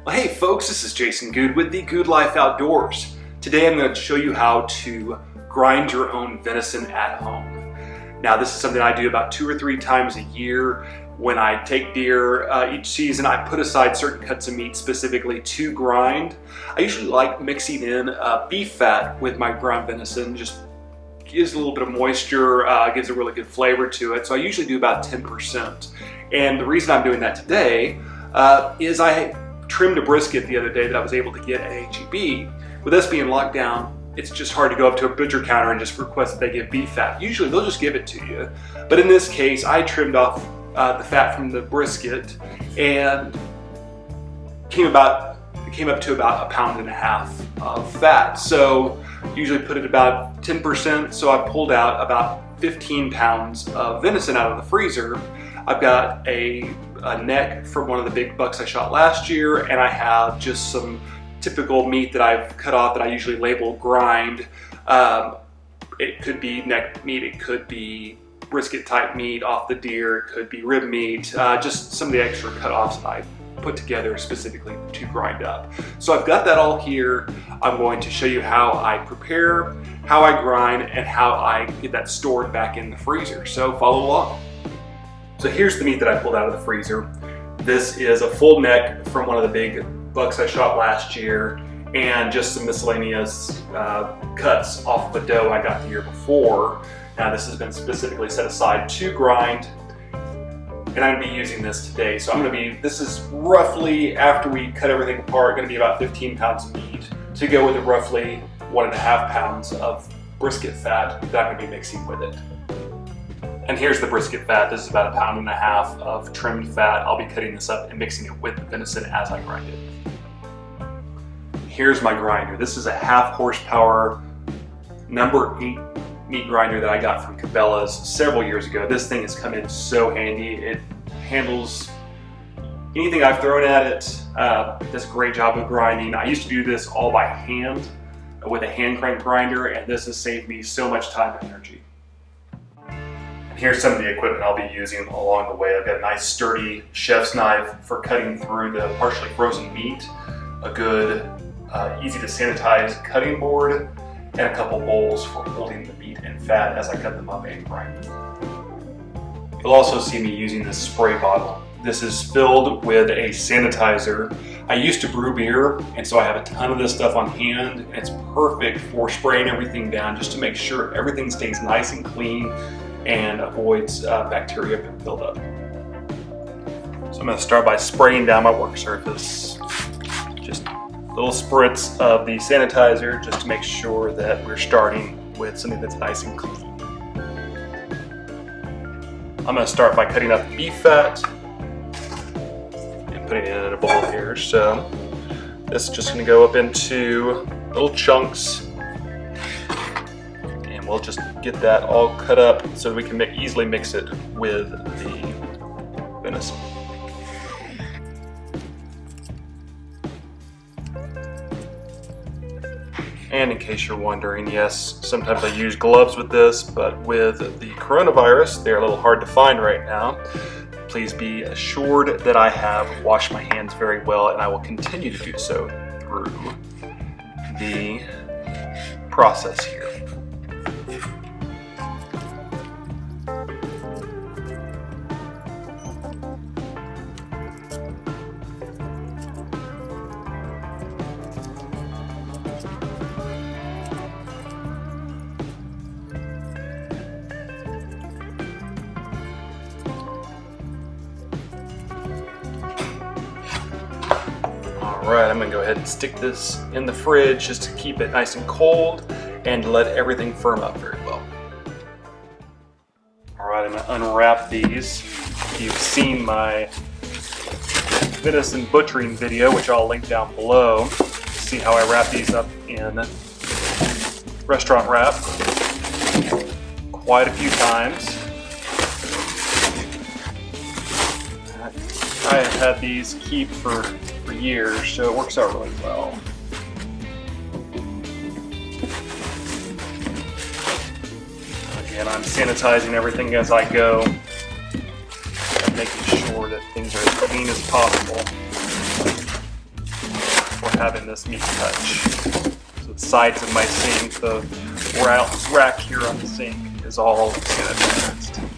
Well, hey folks, this is Jason Good with the Good Life Outdoors. Today I'm going to show you how to grind your own venison at home. Now this is something I do about 2 or 3 times a year. When I take deer each season, I put aside certain cuts of meat specifically to grind. I usually like mixing in beef fat with my ground venison, just gives a little bit of moisture, gives a really good flavor to it. So I usually do about 10%. And the reason I'm doing that today is I trimmed a brisket the other day that I was able to get at H-E-B. With us being locked down, it's just hard to go up to a butcher counter and just request that they give beef fat. Usually they'll just give it to you. But in this case, I trimmed off the fat from the brisket and came up to about 1.5 pounds of fat. So usually put it about 10%. So I pulled out about 15 pounds of venison out of the freezer. I've got a neck from one of the big bucks I shot last year, and I have just some typical meat that I've cut off that I usually label grind. It could be neck meat, it could be brisket type meat off the deer, it could be rib meat, just some of the extra cut-offs that I put together specifically to grind up. So I've got that all here. I'm going to show you how I prepare, how I grind, and how I get that stored back in the freezer. So follow along. So here's the meat that I pulled out of the freezer. This is a full neck from one of the big bucks I shot last year, and just some miscellaneous cuts off of a doe I got the year before. Now this has been specifically set aside to grind, and I'm gonna be using this today. So this is roughly, after we cut everything apart, gonna be about 15 pounds of meat to go with roughly 1.5 pounds of brisket fat that I'm gonna be mixing with it. And here's the brisket fat. This is about 1.5 pounds of trimmed fat. I'll be cutting this up and mixing it with the venison as I grind it. Here's my grinder. This is a 1/2 horsepower number 8 meat grinder that I got from Cabela's several years ago. This thing has come in so handy. It handles anything I've thrown at it. It does a great job of grinding. I used to do this all by hand with a hand crank grinder, and this has saved me so much time and energy. Here's some of the equipment I'll be using along the way. I've got a nice sturdy chef's knife for cutting through the partially frozen meat, a good easy to sanitize cutting board, and a couple bowls for holding the meat and fat as I cut them up and grind them. You'll also see me using this spray bottle. This is filled with a sanitizer. I used to brew beer, and so I have a ton of this stuff on hand, and it's perfect for spraying everything down just to make sure everything stays nice and clean and avoids bacteria buildup. So I'm going to start by spraying down my work surface. Just little spritz of the sanitizer just to make sure that we're starting with something that's nice and clean. I'm going to start by cutting up beef fat and putting it in a bowl here. So this is just going to go up into little chunks. We'll just get that all cut up so we can easily mix it with the venison. And in case you're wondering, yes, sometimes I use gloves with this, but with the coronavirus, they're a little hard to find right now. Please be assured that I have washed my hands very well, and I will continue to do so through the process here. Alright, I'm going to go ahead and stick this in the fridge just to keep it nice and cold and let everything firm up very well. Alright, I'm going to unwrap these. If you've seen my venison butchering video, which I'll link down below, see how I wrap these up in restaurant wrap quite a few times. I have had these keep for years, so it works out really well. Again, I'm sanitizing everything as I go and making sure that things are as clean as possible. without having this meat touch. So the sides of my sink, the rack here on the sink is all sanitized.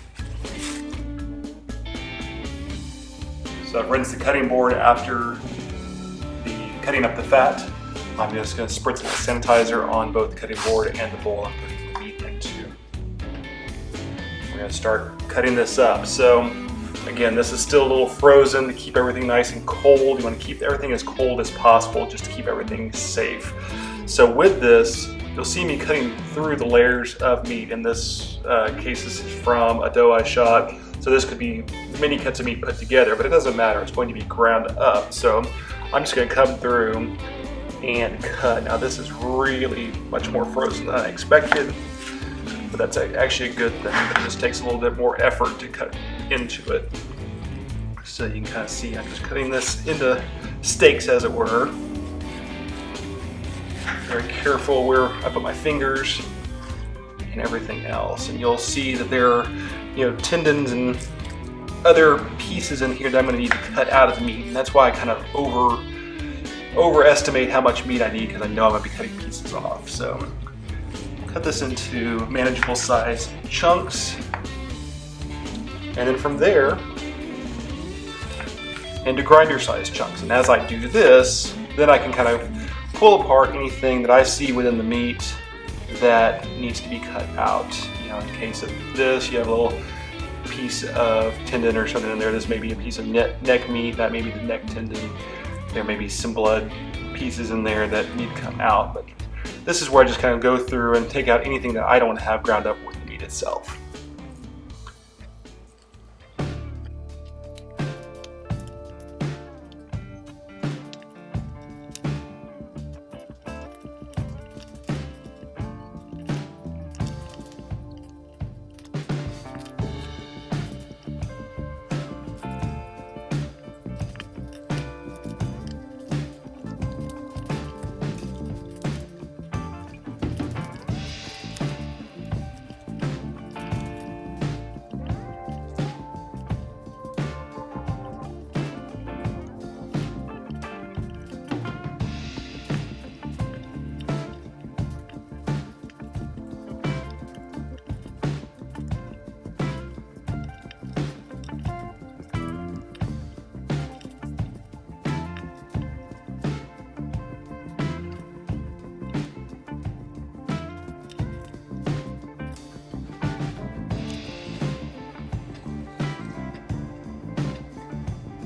So I've rinsed the cutting board after cutting up the fat. I'm just going to spritz some sanitizer on both the cutting board and the bowl I'm putting the meat into. We're going to start cutting this up. So again, this is still a little frozen to keep everything nice and cold. You want to keep everything as cold as possible just to keep everything safe. So with this, you'll see me cutting through the layers of meat. In this case, this is from a doe I shot. So this could be many cuts of meat put together, but it doesn't matter. It's going to be ground up. So I'm just going to come through and cut. Now this is really much more frozen than I expected, but that's actually a good thing. It just takes a little bit more effort to cut into it. So you can kind of see I'm just cutting this into steaks, as it were. Very careful where I put my fingers and everything else. And you'll see that there are, tendons and other pieces in here that I'm going to need to cut out of the meat. And that's why I kind of overestimate how much meat I need, because I know I'm going to be cutting pieces off. So cut this into manageable size chunks. And then from there, into grinder size chunks. And as I do this, then I can kind of pull apart anything that I see within the meat that needs to be cut out. In case of this, you have a little piece of tendon or something in there. This may be a piece of neck meat, that may be the neck tendon. There may be some blood pieces in there that need to come out. But this is where I just kind of go through and take out anything that I don't have ground up with the meat itself.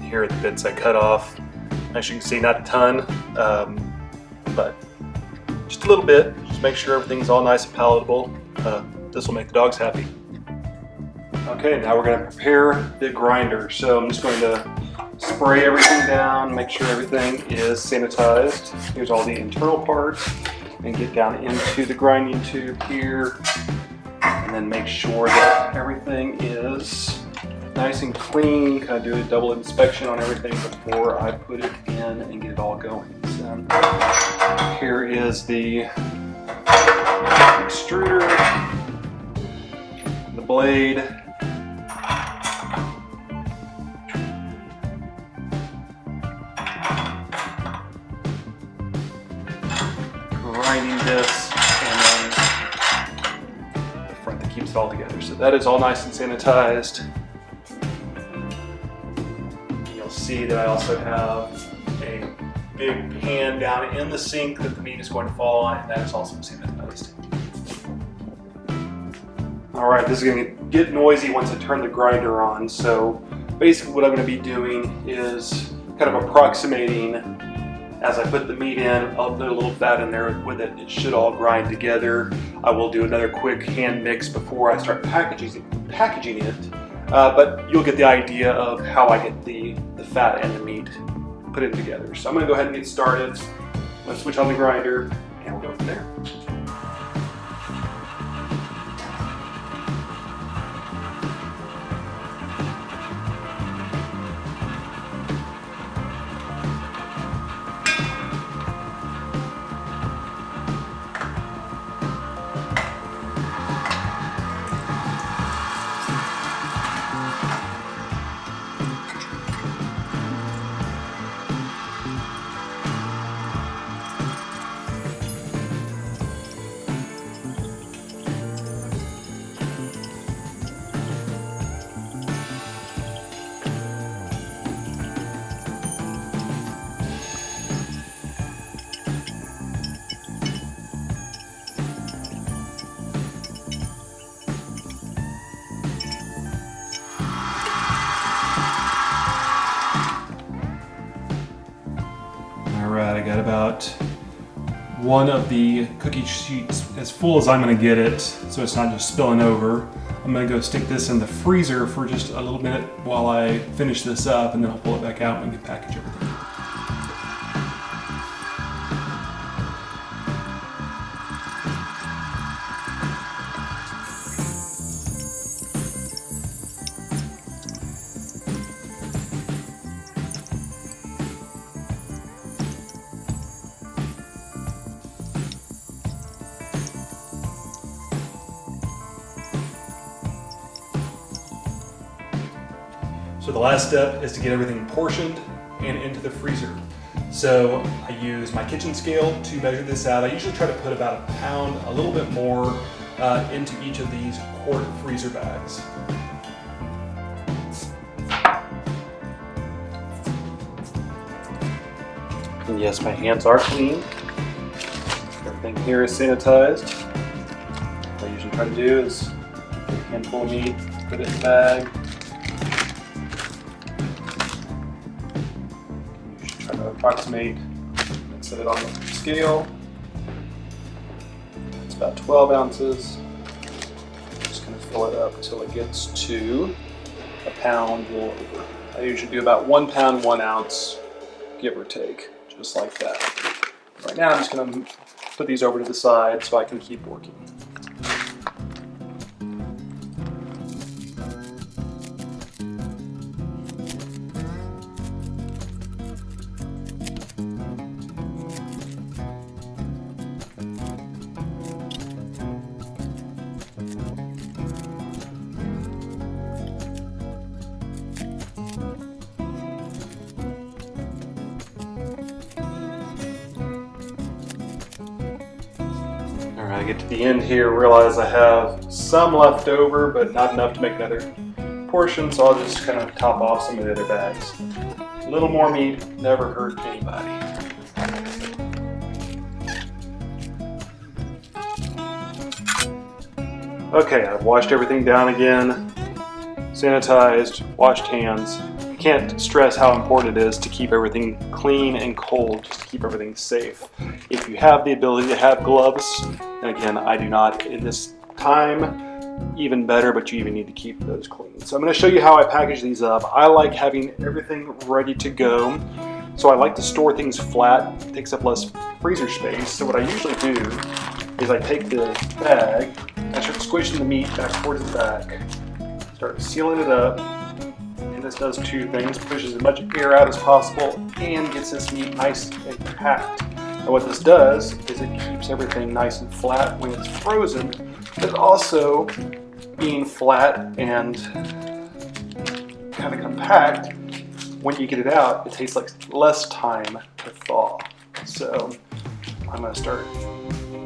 Here are the bits I cut off. As you can see, not a ton, but just a little bit. Just make sure everything's all nice and palatable. This will make the dogs happy. Okay, now we're going to prepare the grinder. So I'm just going to spray everything down, make sure everything is sanitized. Here's all the internal parts, and get down into the grinding tube here, and then make sure that everything is nice and clean. Kind of do a double inspection on everything before I put it in and get it all going. So here is the extruder, the blade, grinding this, and then the front that keeps it all together. So that is all nice and sanitized. See that I also have a big pan down in the sink that the meat is going to fall on, and that is also sanitized. Alright, this is going to get noisy once I turn the grinder on, so basically what I'm going to be doing is kind of approximating as I put the meat in. I'll put a little fat in there with it. It should all grind together. I will do another quick hand mix before I start packaging it. But you'll get the idea of how I get the fat and the meat put in together. So I'm going to go ahead and get started. I'm going to switch on the grinder, and we'll go from there. got about one of the cookie sheets as full as I'm gonna get it, so it's not just spilling over. I'm gonna go stick this in the freezer for just a little minute while I finish this up, and then I'll pull it back out and we can package everything. So the last step is to get everything portioned and into the freezer. So I use my kitchen scale to measure this out. I usually try to put about a pound, a little bit more, into each of these quart freezer bags. And yes, my hands are clean. Everything here is sanitized. What I usually try to do is take a handful of meat, put it in the bag. Try to approximate and set it on the scale. It's about 12 ounces. I'm just going to fill it up until it gets to a pound or over. I usually do about 1 pound, 1 ounce, give or take, just like that. Right now I'm just going to put these over to the side so I can keep working. I get to the end here, realize I have some left over, but not enough to make another portion, so I'll just kind of top off some of the other bags. A little more meat never hurt anybody. Okay, I've washed everything down again, sanitized, washed hands. I can't stress how important it is to keep everything clean and cold, just to keep everything safe. If you have the ability to have gloves, and again, I do not in this time, even better, but you even need to keep those clean. So I'm going to show you how I package these up. I like having everything ready to go. So I like to store things flat. It takes up less freezer space. So what I usually do is I take the bag, I start squishing the meat back towards the back, start sealing it up, and this does two things: pushes as much air out as possible and gets this meat nice and packed. And what this does is it keeps everything nice and flat when it's frozen, but also being flat and kind of compact, when you get it out, it takes like less time to thaw. So I'm going to start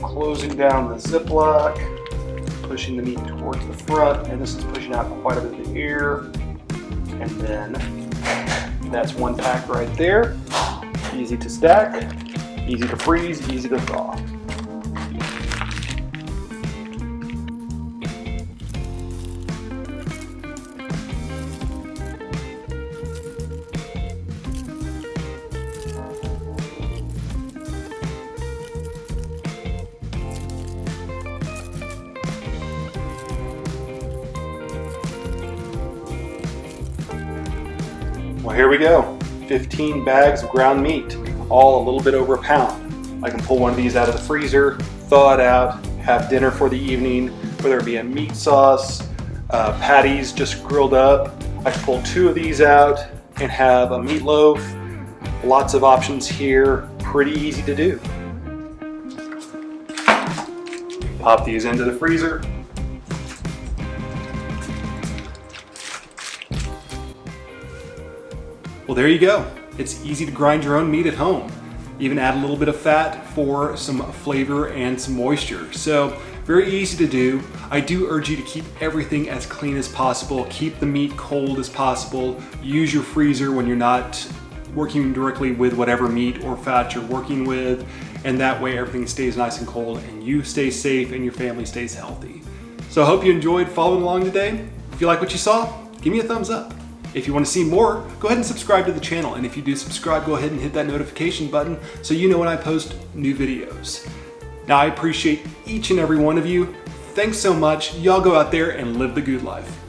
closing down the Ziploc, pushing the meat towards the front, and this is pushing out quite a bit of the air. And then that's one pack right there. Easy to stack, easy to freeze, easy to thaw. Well, here we go. 15 bags of ground meat, all a little bit over a pound. I can pull one of these out of the freezer, thaw it out, have dinner for the evening, whether it be a meat sauce, patties just grilled up. I can pull 2 of these out and have a meatloaf. Lots of options here, pretty easy to do. Pop these into the freezer. Well, there you go. It's easy to grind your own meat at home. Even add a little bit of fat for some flavor and some moisture. So very easy to do. I do urge you to keep everything as clean as possible. Keep the meat cold as possible. Use your freezer when you're not working directly with whatever meat or fat you're working with. And that way everything stays nice and cold and you stay safe and your family stays healthy. So I hope you enjoyed following along today. If you like what you saw, give me a thumbs up. If you want to see more, go ahead and subscribe to the channel. And if you do subscribe, go ahead and hit that notification button so you know when I post new videos. Now, I appreciate each and every one of you. Thanks so much. Y'all go out there and live the good life.